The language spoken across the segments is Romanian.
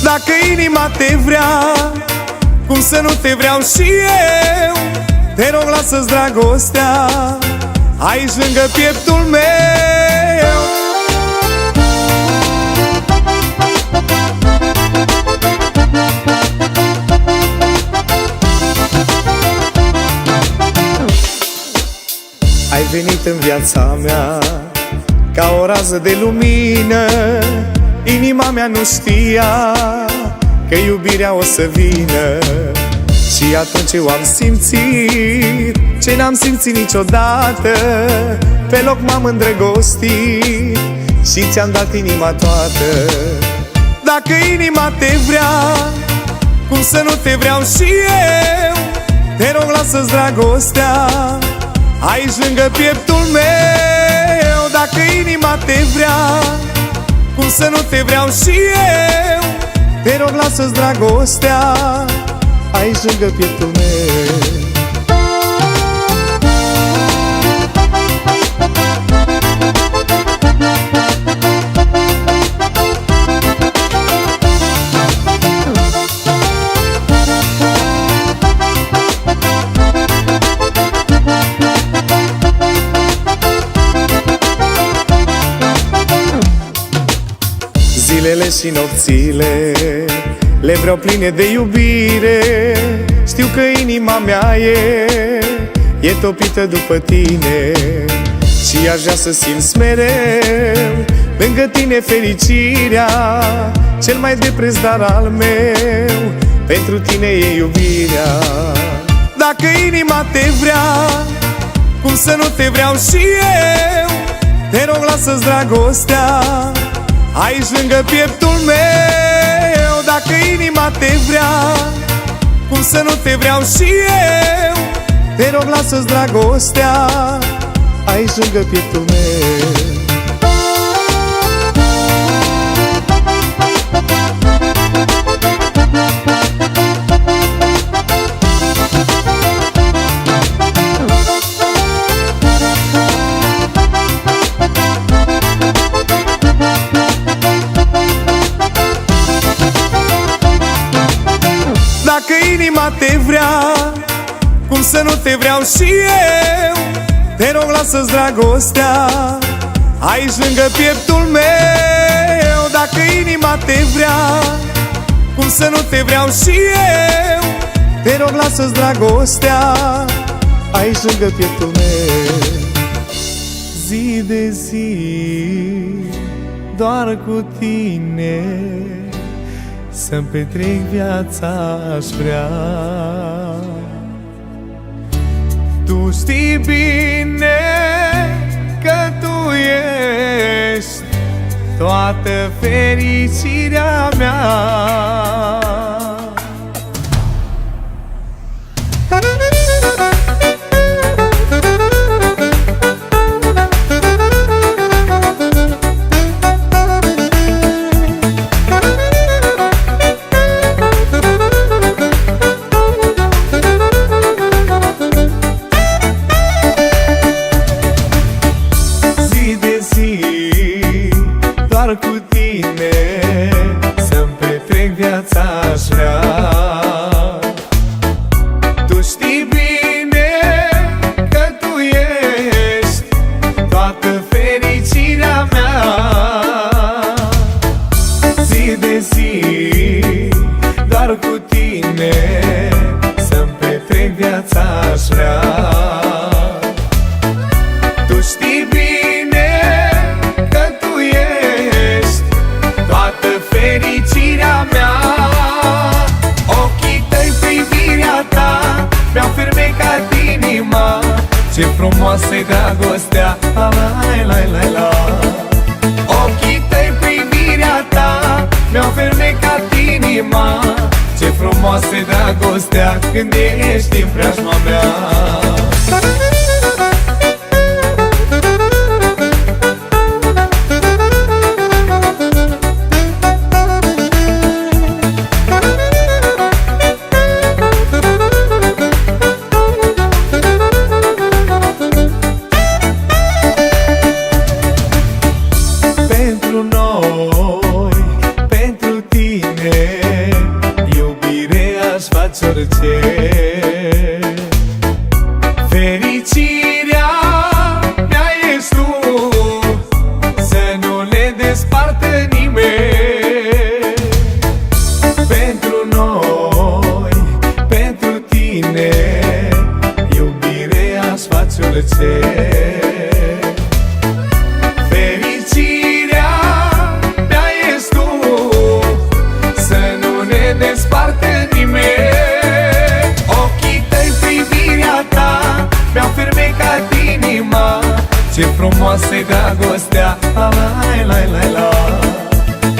Dacă inima te vrea, cum să nu te vreau și eu? Te rog, lasă-ți dragostea aici lângă pieptul meu. Ai venit în viața mea ca o rază de lumină. Inima mea nu știa că iubirea o să vină. Și atunci eu am simțit ce n-am simțit niciodată. Pe loc m-am îndrăgostit și ți-am dat inima toată. Dacă inima te vrea, cum să nu te vreau și eu? Te rog, lasă-ți dragostea aici lângă pieptul meu. Dacă inima te vrea, cum să nu te vreau și eu? Te rog, lasă-ți dragostea aici lângă pieptul meu. Zilele și nopțile le vreau pline de iubire. Știu că inima mea e topită după tine și aș vrea să simți mereu lângă tine fericirea. Cel mai de preț dar al meu pentru tine e iubirea. Dacă inima te vrea, cum să nu te vreau și eu? Te rog, lasă-ți dragostea aici lângă pieptul meu. Dacă inima te vrea, cum să nu te vreau și eu? Te rog, lasă-ți dragostea aici lângă pieptul meu. Dacă inima te vrea, cum să nu te vreau și eu? Te rog, lasă-ți dragostea aici lângă pieptul meu. Dacă inima te vrea, cum să nu te vreau și eu? Te rog, lasă-ți dragostea aici lângă pieptul meu. Zi de zi, doar cu tine să-mi petrec viața, aș vrea. Tu știi bine că tu ești toată fericirea mea. Doar cu tine să-mi petrec viața, aș vrea. Tu știi bine că tu ești toată fericirea mea. Zi de zi, doar cu tine să-mi petrec viața, aș vrea. Tu știi bine că tu ești toată fericirea mea. Ochii tăi, privirea ta mi-au fermecat inima. Ce frumoasă-i dragostea, la la la la. Ochii tăi, privirea ta mi-au fermecat inima. Ce frumoasă-i dragostea când ești în preajma mea. Pentru noi, pentru tine orice. Fericirea mea ești tu, să nu ne despartă nimeni. Pentru noi, pentru tine, iubire aș face orice. Fericirea mea ești tu, să nu ne desparte nimeni. Ochii tăi, privirea ta, mi-au fermecat inima. Ce frumoasă-i dragostea, la la la la la.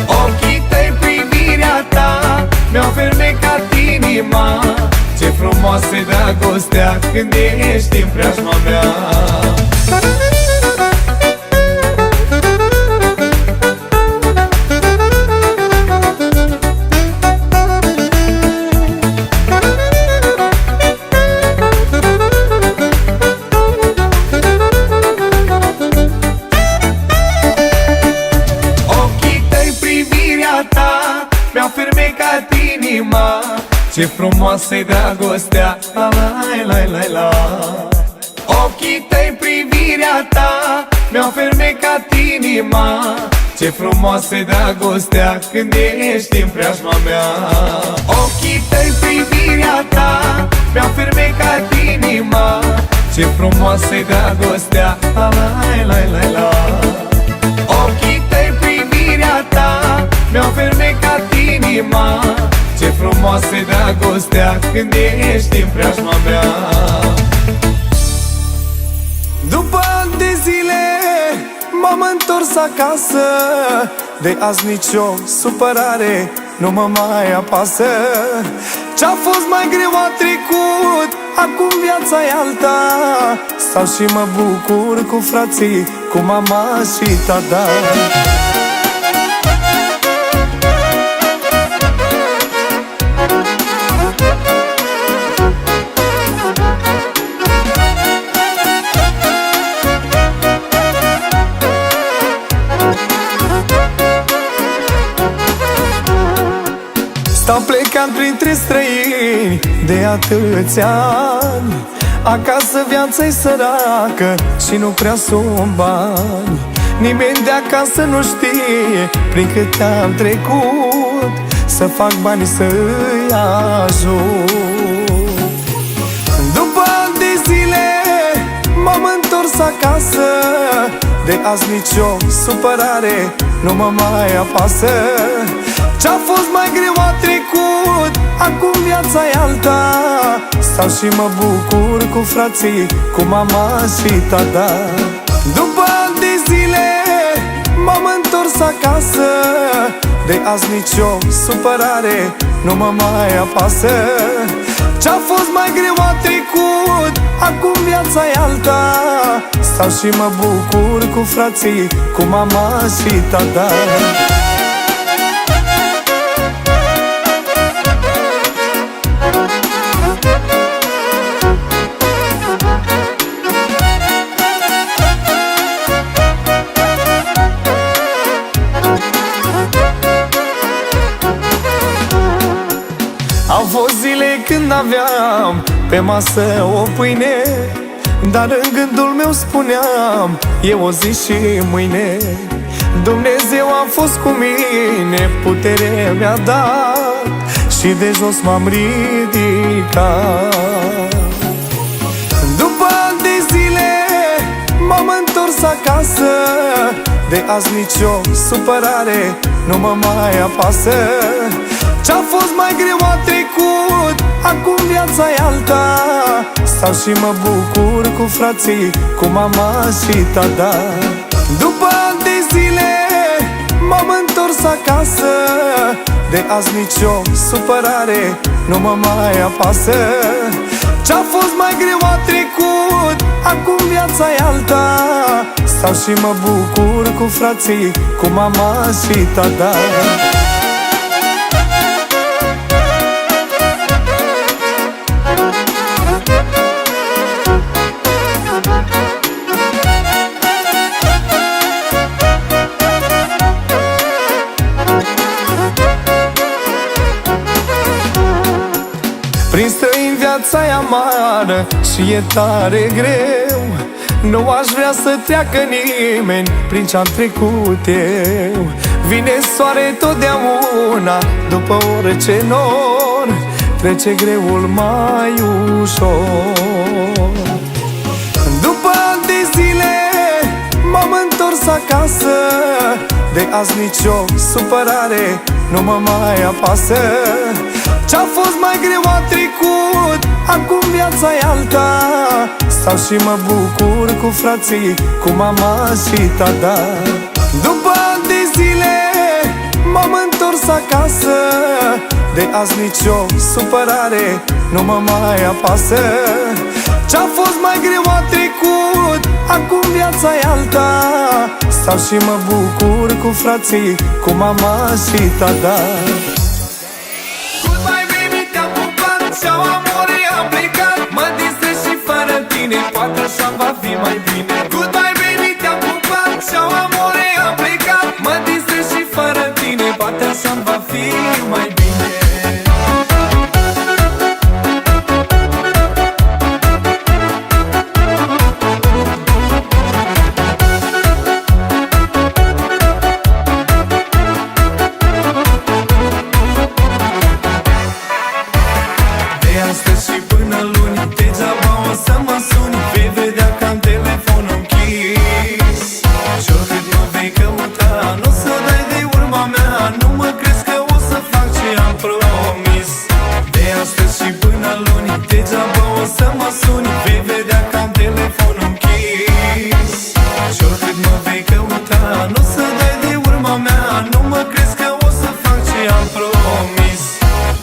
Ochii tăi, privirea ta, mi-au fermecat inima. Ce frumoasă-i dragostea când ești în preajma mea. Mi-au fermecat inima. Ce frumoasă-i dragostea, la la la la. Ochii tăi, privirea ta, mi-au fermecat inima. Ce frumoasă-i dragostea când ești în preajma mea. Ochii tăi, privirea ta, mi-au fermecat inima. Ce frumoasă-i dragostea, la la la la. Ochii tăi, privirea ta, mi-au fermecat inima. Ce frumoasă-i dragostea când ești în preajma mea. După ani de zile m-am întors acasă. De azi nicio supărare nu mă mai apasă. Ce-a fost mai greu a trecut, acum viața e alta. Stau și mă bucur cu frații, cu mama și tata. Stau plecat printre străini de atâția ani. Acasă viața-i săracă și nu prea sunt bani. Nimeni de acasă nu știe prin câte am trecut, să fac bani să-i ajut. După ani de zile m-am întors acasă. De azi nicio supărare nu mă mai apasă. Ce-a fost mai greu a trecut, acum viața e alta. Stau și mă bucur cu frații, cu mama și tata. După ani de zile m-am întors acasă. De azi nicio supărare nu mă mai apasă. Ce-a fost mai greu a trecut, acum viața e alta. Stau și mă bucur cu frații, cu mama și tata. Au fost zile când aveam pe masă o pâine, dar în gândul meu spuneam, e o zi și mâine. Dumnezeu a fost cu mine, putere mi-a dat și de jos m-am ridicat. După ani de zile m-am întors acasă. De azi nicio supărare nu mă mai apasă. Ce-a fost mai greu a trecut, acum viața e alta. Stau și mă bucur cu frații, cu mama și tata. După ani de zile m-am întors acasă. De azi nicio supărare nu mă mai apasă. Ce-a fost mai greu a trecut, acum viața e alta. Stau și mă bucur cu frații, cu mama și tata. viața e amară și e tare greu. Nu aș vrea să treacă nimeni prin ce-am trecut eu. Vine soare totdeauna după orice nor, trece greul mai ușor. După ani de zile m-am întors acasă, de azi nicio supărare nu mă mai apasă. Ce-a fost mai greu a trecut, acum viața e alta. Stau și mă bucur cu frații, cu mama și tata. După ani de zile m-am întors acasă, de azi nicio supărare nu mă mai apasă. Ce-a fost mai greu a trecut, acum viața e alta. Stau și mă bucur cu frații, cu mama și tata. Goodbye baby, te-am pupat și-au amore am plecat. Mă distrez și fără tine, poate așa va fi mai bine. Goodbye baby, te-am pupat și-au amore am plecat. Mă distrez și fără tine, poate așa va fi mai bine. Și până luni, degeaba o să mă suni. Vei vedea că am telefonul închis. Și oricât mă vei căuta, nu o să dai de urma mea. Nu mă crezi că o să fac ce am promis. De astăzi și până luni, degeaba o să mă suni. Vei vedea că am telefonul închis. Și oricât mă vei căuta, nu o să dai de urma mea. Nu mă crezi că o să fac ce am promis.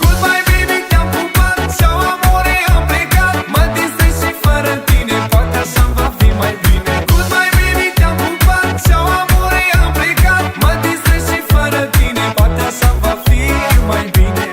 Goodbye baby, te-am pupat și-au amore am plecat. Mă distrez și fără tine, poate așa va fi mai bine. Goodbye baby, te-am pupat și-au amore am plecat. Mă distrez și fără tine, poate așa va fi mai bine.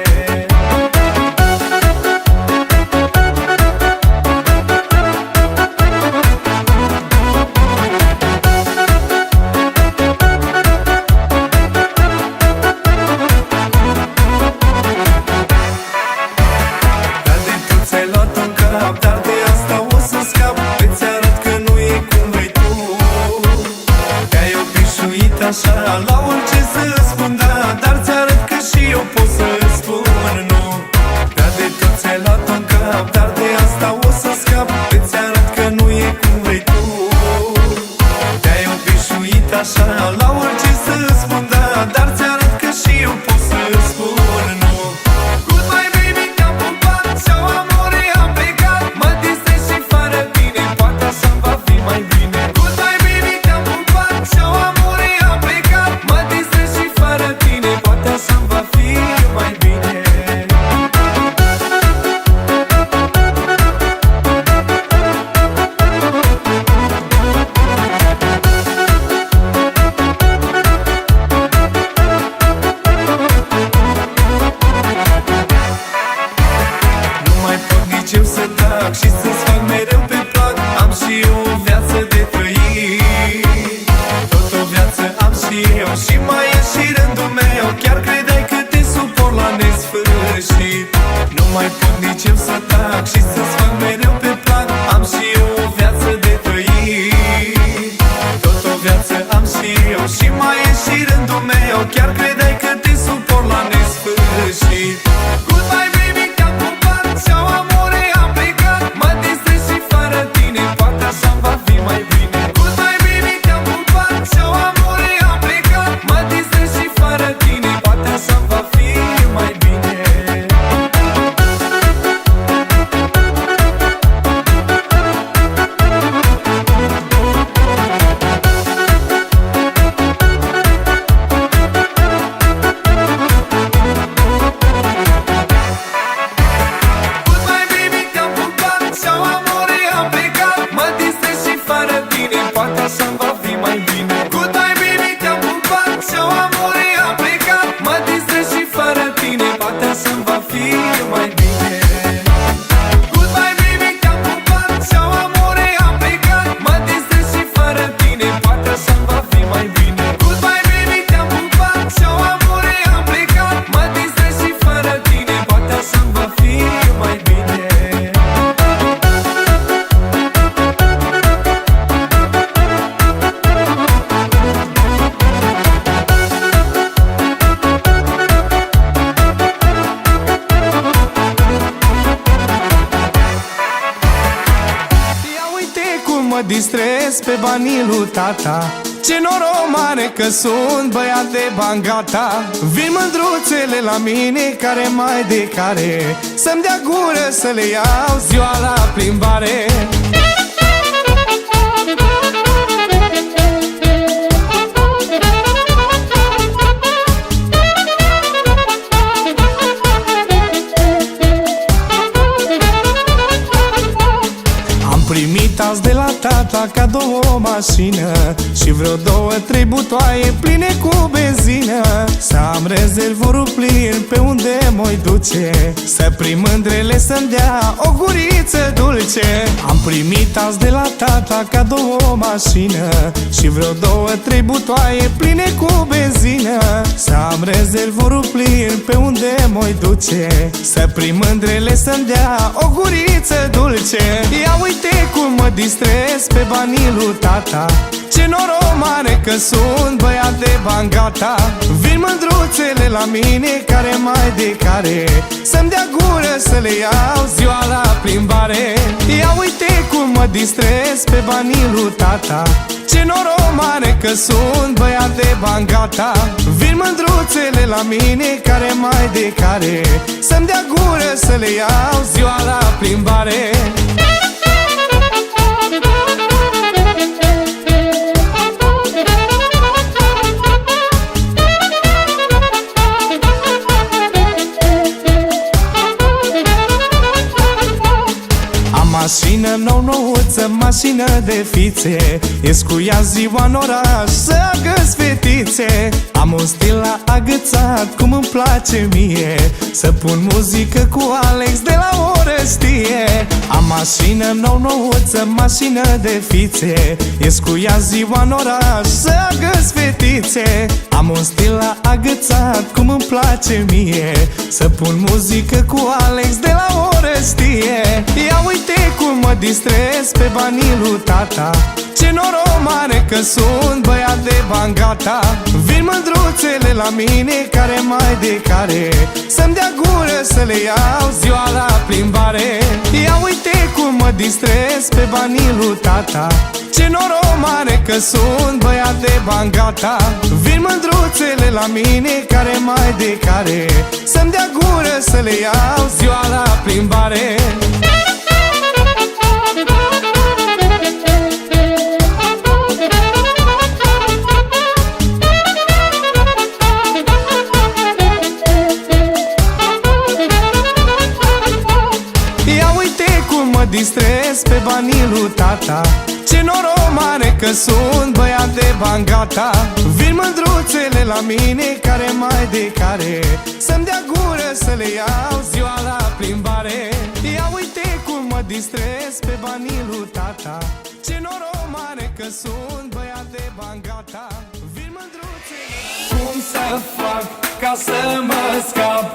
Dar de tot ți-ai luat-o în cap, dar de asta o să scap. Îți arăt că nu e cum vrei tu. Te-ai obișnuit așa, la orice să spun da. Dar ți-arăt că și eu pot să spun nu. Dar de tot ți-ai luat-o în cap, dar de asta o să scap. Îți arăt că nu e cum vrei tu. Te-ai obișnuit așa, la orice să spun da. Dar ți-arăt că și eu pot să spun nu. Goodbye baby, te-am pupat și-au amore am plecat. Mă distrez și fără tine, poate așa va fi mai bine. Goodbye baby, te-am pupat și-au amore am plecat. Mă distrez și fără tine, poate așa va fi mai bine. Nu mai pot nici eu să tac și să-ți fac mereu pe plac. Am și eu o viață de trăit, tot o viață am și eu. Și mai e și rândul meu, chiar credeai că te suport la nesfârșit. Nu mai pot nici eu să tac și să-ți fac mereu pe plac. Am și eu o viață de trăit, tot o viață am și eu. Și mai e și rândul meu, chiar credeai că te suport la nesfârșit. Goodbye baby, te-am pupat și-au amore am plecat. Mă distrez și fără tine, poate așa va fi mai bine. Goodbye baby, te-am pupat și-au amore am plecat. Mă distrez și fără tine, poate așa va fi mai bine. distrez pe banii lui tata. Ce noroc mare că sunt băiat de bani gata. Vin mândruțele la mine care mai de care, să-mi dea gură să le iau ziua la plimbare. Primit azi de la tata cadou o mașină și vreo 2-3 butoaie pline cu benzină. Să am rezervorul plin pe unde mă duce, să prin mândrele să-mi dea o guriță dulce. Am primit azi de la tata cadou o mașină și vreo 2-3 butoaie pline cu benzină. Să am rezervorul plin pe unde mă duce, să prin mândrele să-mi dea o guriță dulce. Ia uite cum mă distrez pe banii lui tata. Ce noroc mare că sunt băiat de bani gata. Vin mândruțele la mine care mai de care, să-mi dea gură să le iau ziua la plimbare. Ia uite cum mă distrez pe banii lui tata. Ce noroc mare că sunt băiat de bani gata. Vin mândruțele la mine care mai de care, să-mi dea gură să le iau ziua la plimbare. Mașină nou-nouță, mașină de fițe, ies cu ea ziua în oraș să agăț fetițe. Am un stil la agățat, cum îmi place mie, să pun muzică cu Alex de la Orăstie. Am mașină nou-nouță, mașină de fițe, ies cu ea ziua în oraș să agăț fetițe. Am un stil la agățat, cum îmi place mie, să pun muzică cu Alex de la Orăstie. Ia uite cum mă distrez pe banii lui tata. Ce noroc mare că sunt băiat de bani gata. Vin mândruțele la mine care mai de care, să-mi dea gură să le iau ziua la plimbare. Ia uite cum mă distrez pe banii lui tata. Ce noroc mare că sunt băiat de bani gata. Vin mândruțele la mine care mai de care, să-mi dea gură să le iau ziua la plimbare. Mă distrez pe banii lui tata. Ce noroc mare că sunt băiat de bani gata. Vin mândruțele la mine care mai de care, să-mi dea gură să le iau ziua la plimbare. Ia uite cum mă distrez pe banii lui tata. Ce noroc mare că sunt băiat de bani gata. Vin mândruțele. Cum să fac ca să mă scap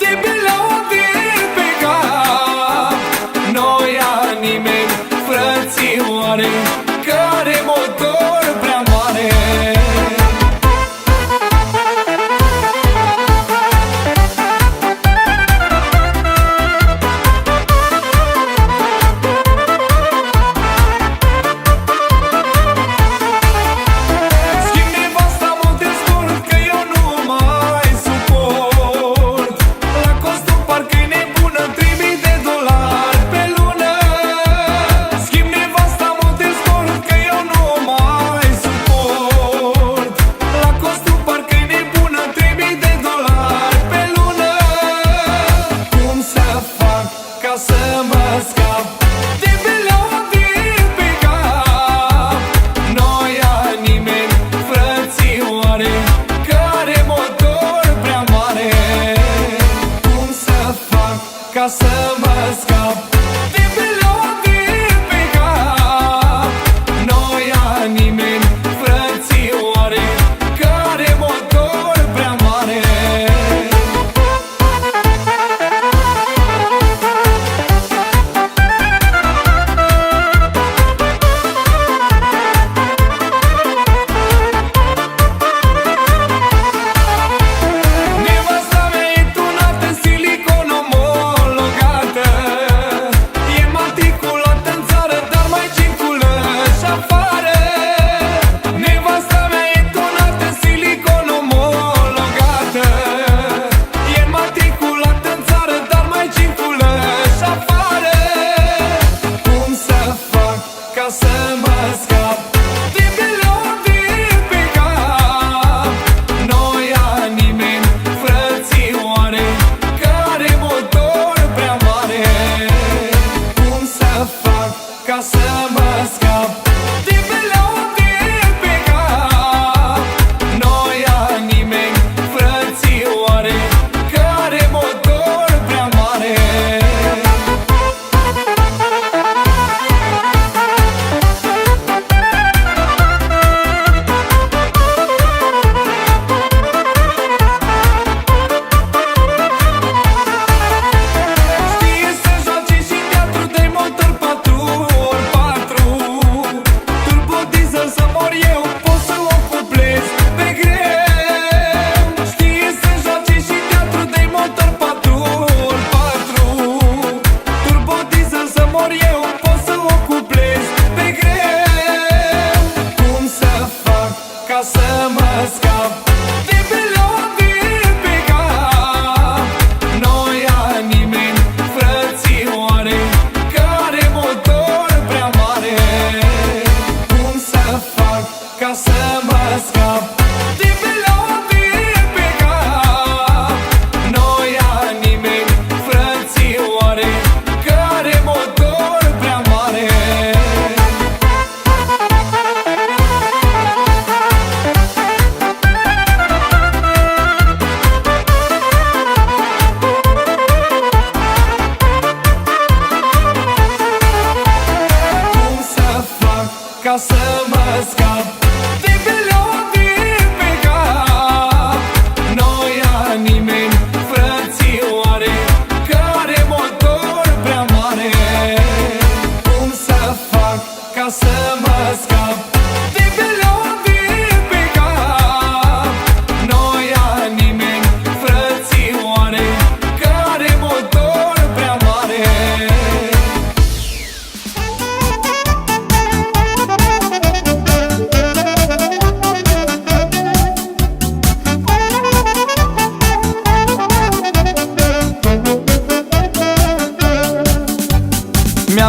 de melodii pe cap? Noi a nimeni, frățioare, care motor prea mare. Schimb nevasta, mă descurc că eu nu mai suport. La costul parcă-i nebună, $3000 pe lună. Schimb nevasta, mă descurc că eu nu mai suport. La costul parcă-i nebună, $3000 pe lună. Cum să fac ca să mă scap de melodii pe cap? Noi a nimeni, frățioare, care motor prea mare. Cum să fac ca să mă scap de melodii pe cap? Noi a nimeni, frățioare, care motor prea mare. Nevasta mea e tunată, silicon omologat.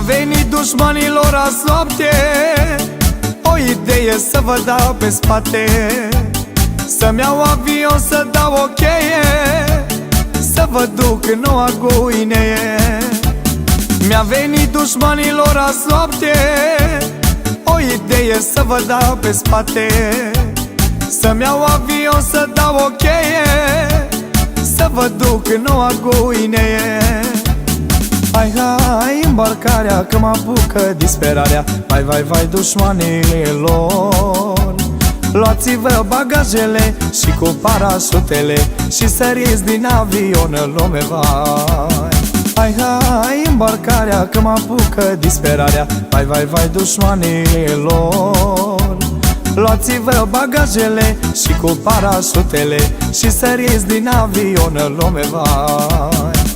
Mi-a venit dușmanilor azi noapte o idee să vă dau pe spate, să-mi iau avion, să dau o cheie, să vă duc în Noua Guinee. Mi-a venit dușmanilor azi noapte o idee să vă dau pe spate, să-mi iau avion, să dau o cheie, să vă duc în Noua Guinee. Hai, hai, îmbarcarea, că mă apucă disperarea. Vai, vai, vai, dușmanilor, luați-vă bagajele și cu parașutele și săriți din avion în lume, vai. Hai, hai, îmbarcarea, că mă apucă disperarea. Vai, vai, vai, dușmanilor, luați-vă bagajele și cu parașutele și săriți din avion în lume, vai.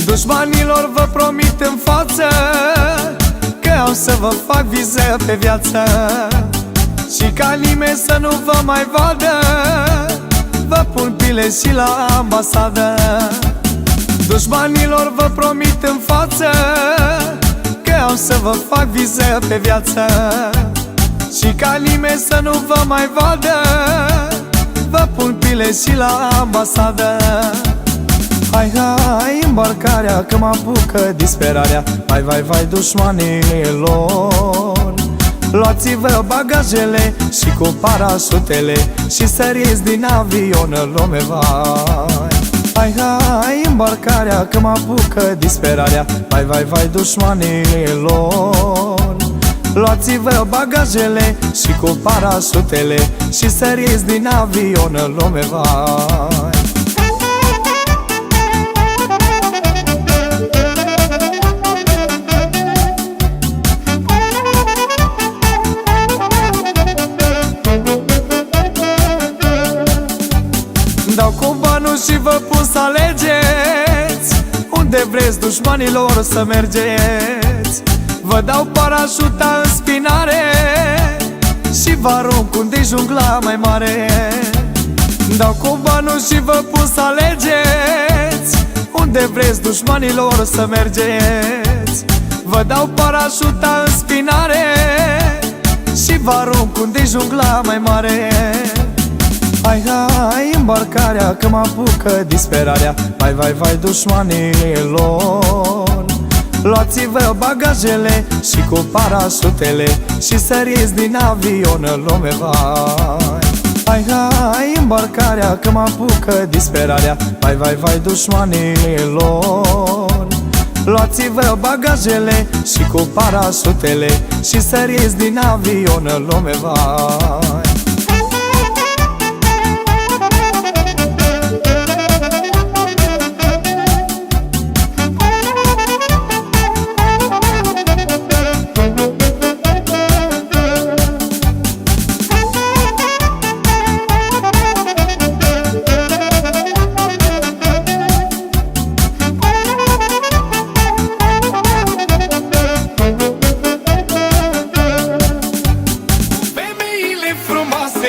Dușmanilor, vă promit în față că am să vă fac viză pe viață și ca nimeni să nu vă mai vadă, vă pun pile și la ambasadă. Dușmanilor, vă promit în față că am să vă fac viză pe viață și ca nimeni să nu vă mai vadă, vă pun pile și la ambasadă. Hai, hai, îmbarcarea, că mă apucă disperarea. Vai, vai, vai, dușmanilor, luați-vă bagajele și cu parașutele și săriți din avion în lume, vai. Hai, hai, îmbarcarea, că mă apucă disperarea. Vai, vai, vai, dușmanilor, luați-vă bagajele și cu parașutele și săriți din avion în lume, vai. Dau cu banul și vă pun să alegeți unde vreți, dușmanilor, să mergeți. Vă dau parașuta în spinare și vă arunc unde-i jungla mai mare. Dau cu banul și vă pun să alegeți unde vreți, dușmanilor, să mergeți. Vă dau parașuta în spinare și vă arunc unde-i jungla mai mare. Hai, hai, îmbarcarea, că mă apucă disperarea. Vai, vai, vai, dușmanilor, luați-vă bagajele și cu parașutele și săriți din avion în lume, vai. Hai, hai, îmbarcarea, că mă apucă disperarea. Vai, vai, vai, dușmanilor, luați-vă bagajele și cu parașutele și săriți din avion în lume, vai.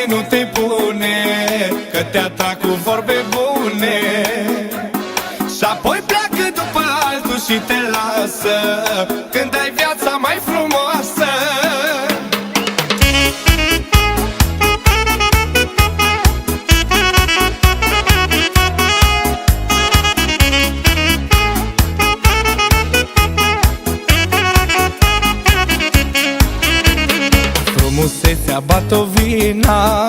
Nu te pune, că te atrag cu vorbe bune și apoi pleacă după altul și te lasă când ai viața mai frumoasă. Frumusețea batovina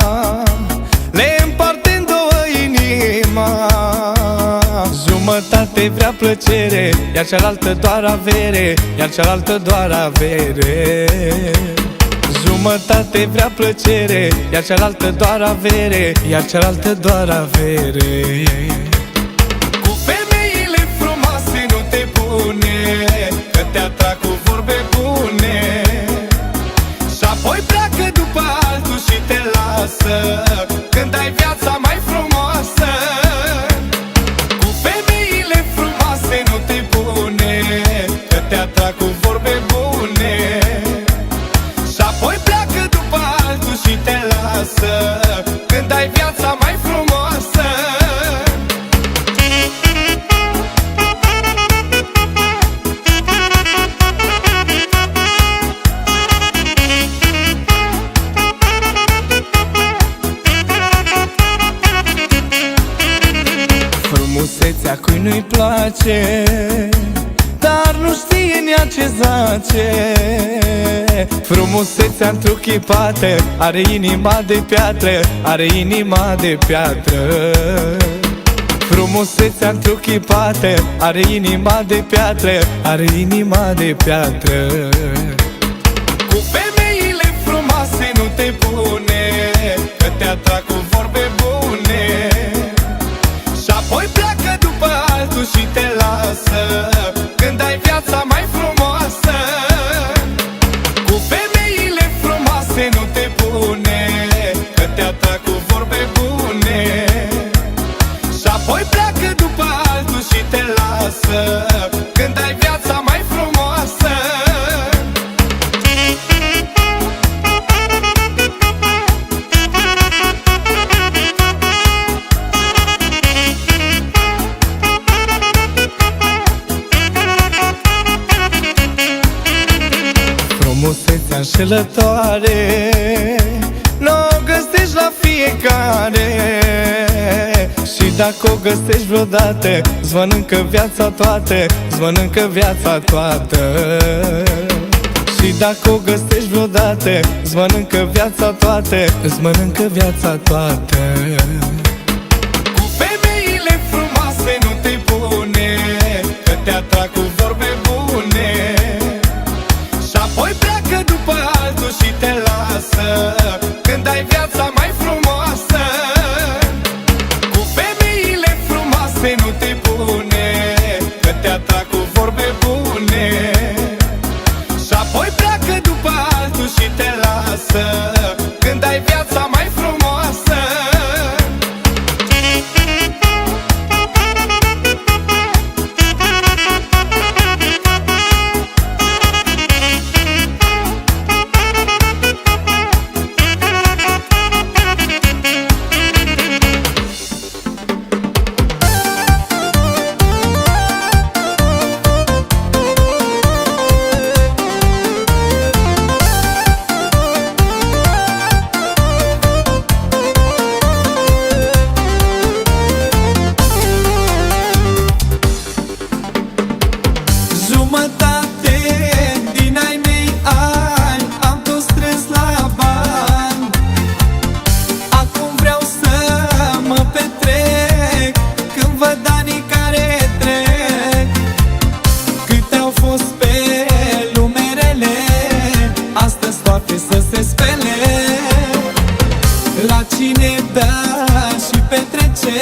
le împarte în două inima. Jumătate vrea plăcere, iar cealaltă doar avere, iar cealaltă doar avere. Jumătate vrea plăcere, iar cealaltă doar avere, iar cealaltă doar avere. Cu femeile frumoase nu te pune, că te atrag cu vorbe bune și apoi pleacă după altul și te lasă când ai viața mai frumoasă. Cu femeile frumoase nu te pune, că te atrag cu vorbe bune Frumusețea cui nu-i place, dar nu știe în ea ce zace. Frumusețea întruchipată are inima de piatră, are inima de piatră. Frumusețea întruchipată are inima de piatră, are inima de piatră. Cu femeile frumoase nu te pune, că te atrag cu vorbe bune, și apoi pleacă după altul și te lasă când ai viața mai frumoasă. Cu femeile frumoase nu te pune, că te atrag cu vorbe bune, și apoi pleacă după altul și te lasă când ai viața mai frumoasă. Frumusețea înșelătoare n-o găsești la fiecare, și dacă o găsești vreodată, îți mănâncă viața toată, îți mănâncă viața toată. Și dacă o găsești vreodată, îți mănâncă viața toată, îți mănâncă viața toată. Cu femeile frumoase nu te pune, că te atrag cu vorbe bune, și apoi pleacă după altul și te lasă când ai viața mai frumoasă. Cu femeile frumoase nu te pune, că te atrag cu vorbe bune, și apoi pleacă după altul și te lasă când ai viața mai frumoasă. Jumătate din ai mei ani am tot strâns la bani. Acum vreau să mă petrec când văd anii care trec. Câte au fost pe lumerele, astăzi toate să se spele. La cine bea și petrece,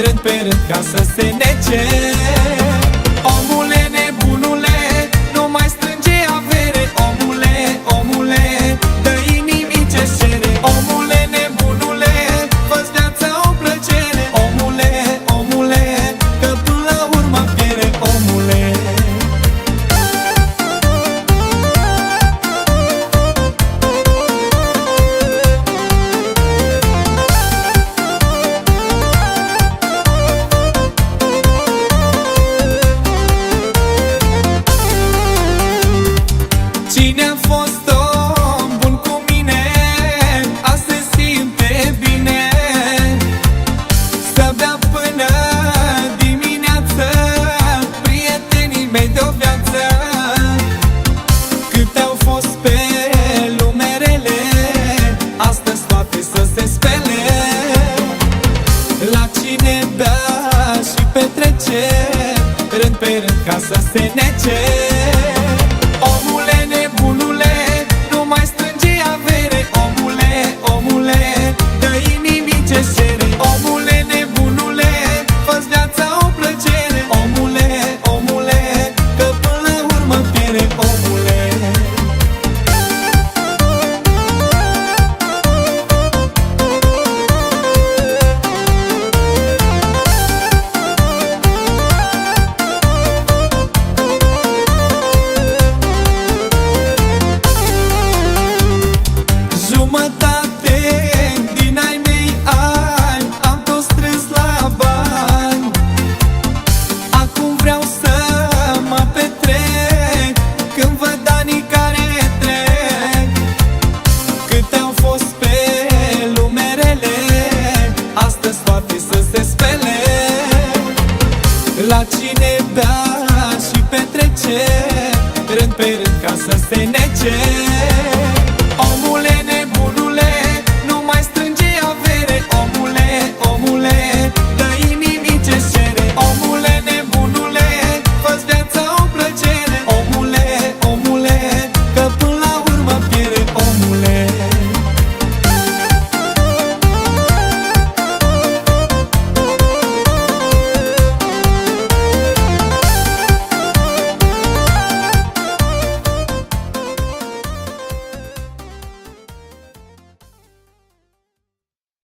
rând pe rând ca să se nece. Omule nebunule, nu mai strânge avere. Omule, omule, dă-i nimic ce-ți cere. Omule nebunule, fă-ți viața o plăcere. Omule, omule, că până la urmă pierde. Omule. Cine a fost om bun cu mine, azi se simte bine. Să bea până dimineață, prietenii mei de-o viață. Câte au fost pe lumerele, astăzi toate să se spele. La cine bea și petrece, rând pe rând ca să se nece. Omule nebunule, nu mai strânge avere. Omule, omule, dă-i nimic ce-ți cere. Omule nebunule, fă-ți viața o plăcere. Omule, omule, că până la urmă pierde. Omule. la cine bea și petrece, rând pe rând ca să se nece.